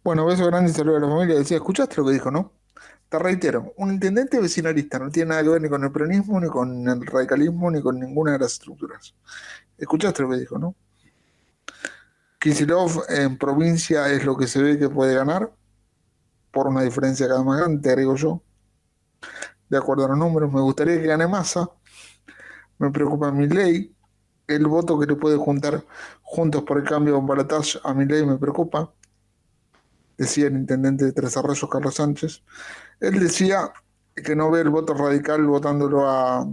Bueno, beso grande y saludo a la familia. Decía, ¿escuchaste lo que dijo, no? Te reitero, un intendente vecinalista no tiene nada que ver ni con el peronismo, ni con el radicalismo, ni con ninguna de las estructuras. ¿Escuchaste lo que dijo, no? Kicillof en provincia es lo que se ve que puede ganar, por una diferencia cada vez más grande, te agrego yo, de acuerdo a los números. Me gustaría que gane Massa, me preocupa Milei, el voto que le puede juntar Juntos por el Cambio con Balotage a Milei me preocupa, decía el intendente de Tres Arroyos, Carlos Sánchez. Él decía que no ve el voto radical votándolo a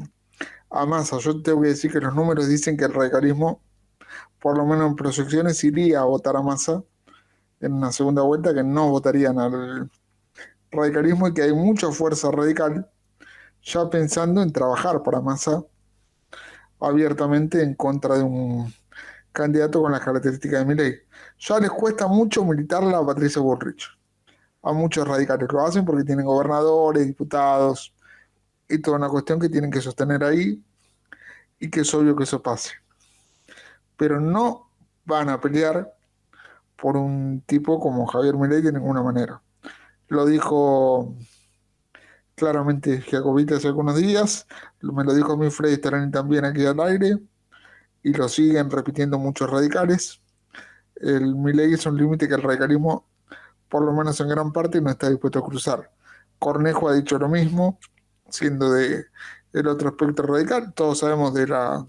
Massa. Yo tengo que decir que los números dicen que el radicalismo, por lo menos en proyecciones, iría a votar a Massa en una segunda vuelta, que no votarían al radicalismo y que hay mucha fuerza radical ya pensando en trabajar para Massa abiertamente en contra de un candidato con las características de Milei. Ya les cuesta mucho militarla a Patricia Bullrich. A muchos radicales lo hacen porque tienen gobernadores, diputados y toda una cuestión que tienen que sostener ahí y que es obvio que eso pase. Pero no van a pelear por un tipo como Javier Milei de ninguna manera. Lo dijo claramente Giacobita hace algunos días, me lo dijo a mí Freddy Starani también aquí al aire, y lo siguen repitiendo muchos radicales. El Milei es un límite que el radicalismo, por lo menos en gran parte, no está dispuesto a cruzar. Cornejo ha dicho lo mismo, siendo de el otro espectro radical. Todos sabemos de la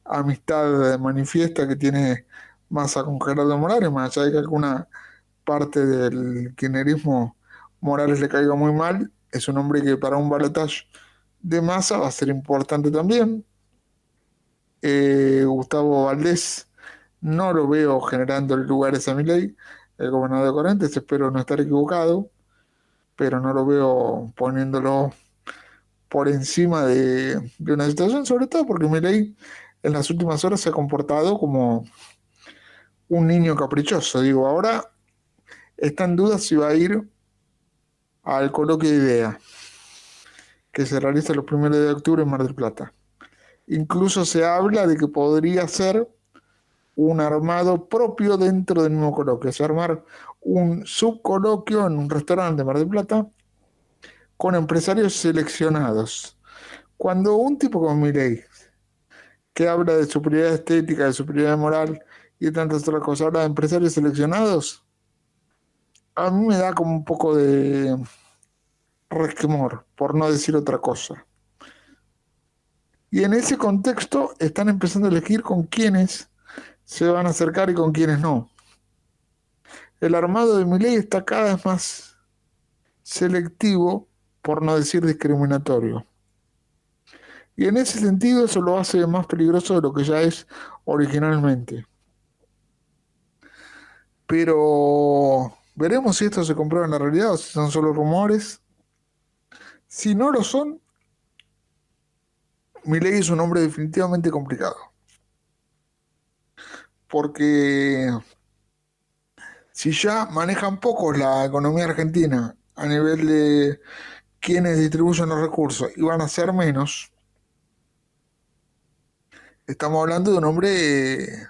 amistad manifiesta que tiene Massa con Gerardo Morales, más allá de que alguna parte del kirchnerismo Morales le caiga muy mal, es un hombre que para un balotaje de Massa va a ser importante también. Gustavo Valdés no lo veo generando lugares a Milei, el gobernador de Corrientes, espero no estar equivocado, pero no lo veo poniéndolo por encima de una situación, sobre todo porque Milei en las últimas horas se ha comportado como un niño caprichoso. Digo, ahora está en duda si va a ir al coloquio de idea que se realiza los 1 de octubre en Mar del Plata. Incluso se habla de que podría ser un armado propio dentro del mismo coloquio, o sea, armar un subcoloquio en un restaurante de Mar del Plata con empresarios seleccionados. Cuando un tipo como Milei, que habla de superioridad estética, de superioridad moral y de tantas otras cosas, habla de empresarios seleccionados, a mí me da como un poco de resquemor, por no decir otra cosa. Y en ese contexto están empezando a elegir con quiénes se van a acercar y con quiénes no. El armado de Milei está cada vez más selectivo, por no decir discriminatorio. Y en ese sentido eso lo hace más peligroso de lo que ya es originalmente. Pero veremos si esto se comprueba en la realidad o si son solo rumores. Si no lo son, Milei es un hombre definitivamente complicado. Porque si ya manejan pocos la economía argentina a nivel de quienes distribuyen los recursos y van a ser menos, estamos hablando de un hombre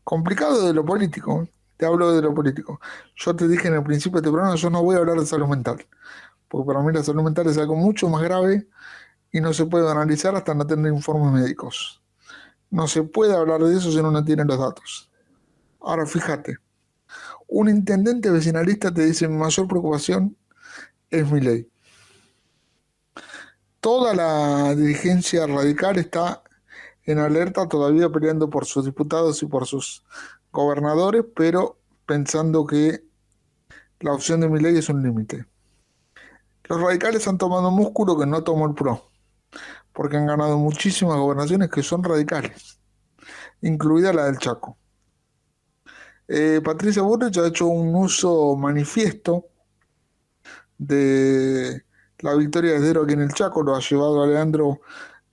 complicado de lo político. Te hablo de lo político. Yo te dije en el principio de este programa, yo no voy a hablar de salud mental, porque para mí la salud mental es algo mucho más grave y no se puede analizar hasta no tener informes médicos. No se puede hablar de eso si uno no tiene los datos. Ahora fíjate, un intendente vecinalista te dice mi mayor preocupación es mi ley. Toda la dirigencia radical está en alerta, todavía peleando por sus diputados y por sus gobernadores, pero pensando que la opción de mi ley es un límite. Los radicales han tomado músculo que no tomó el PRO, porque han ganado muchísimas gobernaciones que son radicales, incluida la del Chaco. Patricia Bullrich ha hecho un uso manifiesto de la victoria de Esdero aquí en el Chaco, lo ha llevado a Leandro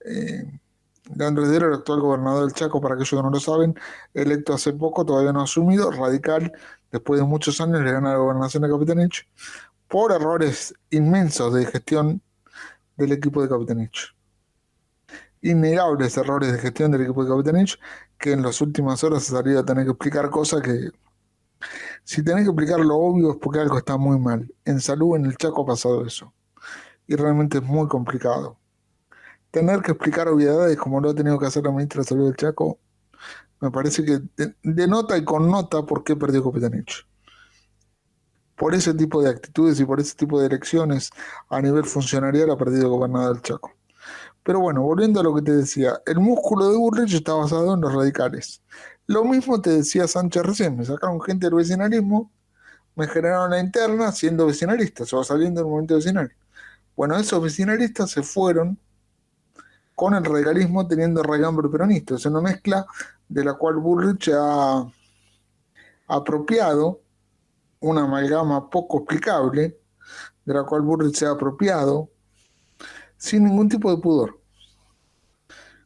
Esdero, el actual gobernador del Chaco, para aquellos que no lo saben, electo hace poco, todavía no ha asumido, radical, después de muchos años le gana la gobernación de Capitanich, por errores inmensos de gestión del equipo de Capitanich. Innegables errores de gestión del equipo de Capitanich, que en las últimas horas ha salido a tener que explicar cosas que Si tenés que explicar lo obvio es porque algo está muy mal. En salud en el Chaco ha pasado eso. Y realmente es muy complicado. Tener que explicar obviedades como lo ha tenido que hacer la ministra de Salud del Chaco, me parece que denota y connota por qué perdió Copetanich. Por ese tipo de actitudes y por ese tipo de elecciones a nivel funcionarial ha perdido el gobernador del Chaco. Pero bueno, volviendo a lo que te decía, el músculo de Bullrich está basado en los radicales. Lo mismo te decía Sánchez recién, me sacaron gente del vecinalismo, me generaron la interna siendo vecinalistas o saliendo del movimiento vecinal. Bueno, esos vecinalistas se fueron con el radicalismo teniendo raigambre peronista. Es una mezcla de la cual Bullrich ha apropiado una amalgama poco explicable, de la cual Bullrich se ha apropiado sin ningún tipo de pudor,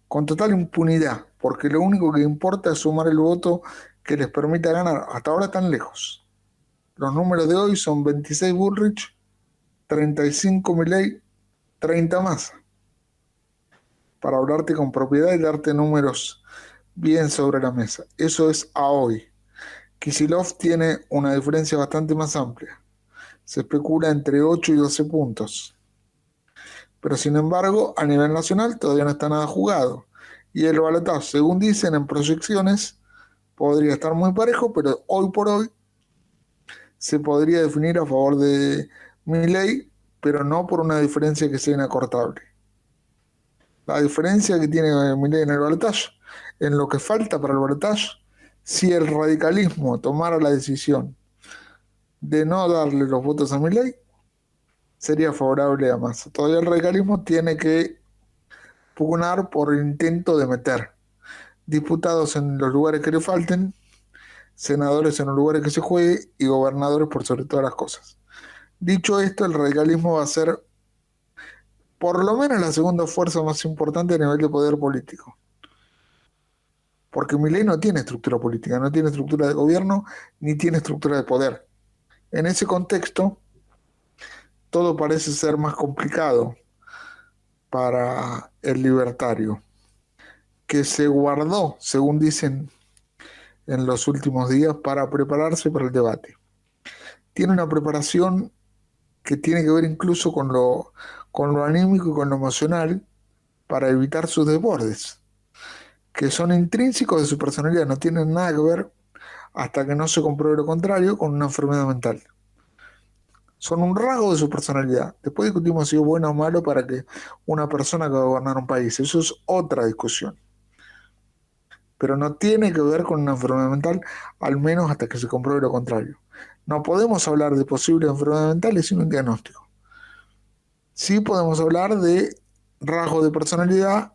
con total impunidad, porque lo único que importa es sumar el voto que les permita ganar. Hasta ahora están lejos. Los números de hoy son 26 Bullrich, 35 Milei, 30 Massa. Para hablarte con propiedad y darte números bien sobre la mesa. Eso es a hoy. Kicillof tiene una diferencia bastante más amplia. Se especula entre 8 y 12 puntos. Pero sin embargo, a nivel nacional todavía no está nada jugado. Y el balotaje, según dicen en proyecciones, podría estar muy parejo, pero hoy por hoy se podría definir a favor de Milei, pero no por una diferencia que sea inacortable. La diferencia que tiene Milei en el balotaje, en lo que falta para el balotaje, si el radicalismo tomara la decisión de no darle los votos a Milei, sería favorable a Massa. Todavía el radicalismo tiene que pugnar por el intento de meter diputados en los lugares que le falten, senadores en los lugares que se juegue y gobernadores por sobre todas las cosas. Dicho esto, el radicalismo va a ser por lo menos la segunda fuerza más importante a nivel de poder político. Porque Milei no tiene estructura política, no tiene estructura de gobierno, ni tiene estructura de poder. En ese contexto, todo parece ser más complicado para el libertario, que se guardó, según dicen en los últimos días, para prepararse para el debate. Tiene una preparación que tiene que ver incluso con lo anímico y con lo emocional para evitar sus desbordes, que son intrínsecos de su personalidad, no tienen nada que ver, hasta que no se compruebe lo contrario, con una enfermedad mental. Son un rasgo de su personalidad. Después discutimos si es bueno o malo para que una persona que va a gobernar un país. Eso es otra discusión. Pero no tiene que ver con una enfermedad mental, al menos hasta que se compruebe lo contrario. No podemos hablar de posibles enfermedades mentales sin un diagnóstico. Sí podemos hablar de rasgos de personalidad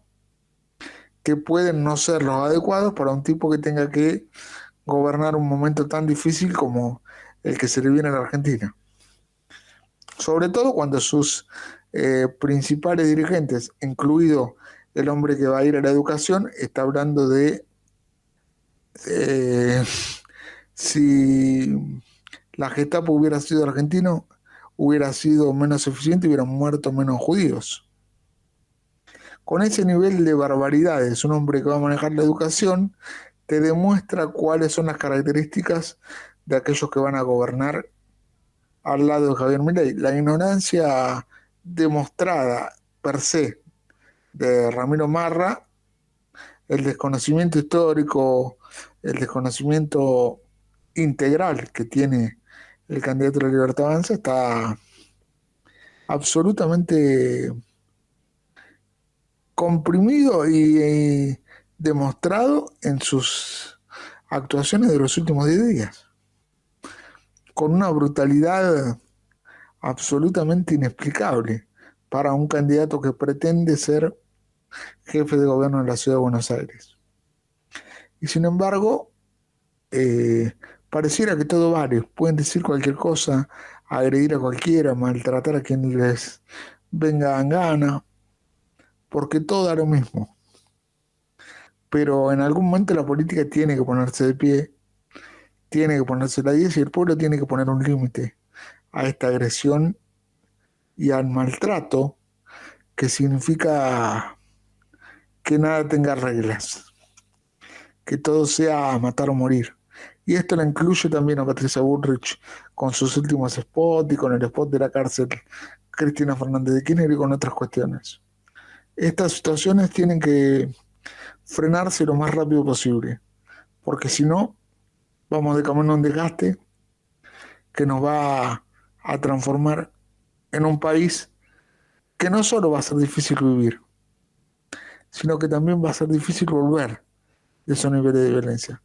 que pueden no ser los adecuados para un tipo que tenga que gobernar un momento tan difícil como el que se le viene a la Argentina. Sobre todo cuando sus principales dirigentes, incluido el hombre que va a ir a la educación, está hablando de eh, si la Gestapo hubiera sido argentino, hubiera sido menos eficiente y hubieran muerto menos judíos. Con ese nivel de barbaridades, un hombre que va a manejar la educación te demuestra cuáles son las características de aquellos que van a gobernar al lado de Javier Milei. La ignorancia demostrada per se de Ramiro Marra, el desconocimiento histórico, el desconocimiento integral que tiene el candidato de la Libertad Avanza está absolutamente comprimido y demostrado en sus actuaciones de los últimos 10 días, con una brutalidad absolutamente inexplicable para un candidato que pretende ser jefe de gobierno de la ciudad de Buenos Aires. Y sin embargo, pareciera que todo vale, pueden decir cualquier cosa, agredir a cualquiera, maltratar a quien les venga en gana, porque todo da lo mismo. Pero en algún momento la política tiene que ponerse de pie, tiene que ponerse la 10 y el pueblo tiene que poner un límite a esta agresión y al maltrato que significa que nada tenga reglas, que todo sea matar o morir. Y esto la incluye también a Patricia Bullrich con sus últimos spots y con el spot de la cárcel Cristina Fernández de Kirchner y con otras cuestiones. Estas situaciones tienen que frenarse lo más rápido posible, porque si no, vamos de camino a un desgaste que nos va a transformar en un país que no solo va a ser difícil vivir, sino que también va a ser difícil volver de esos niveles de violencia.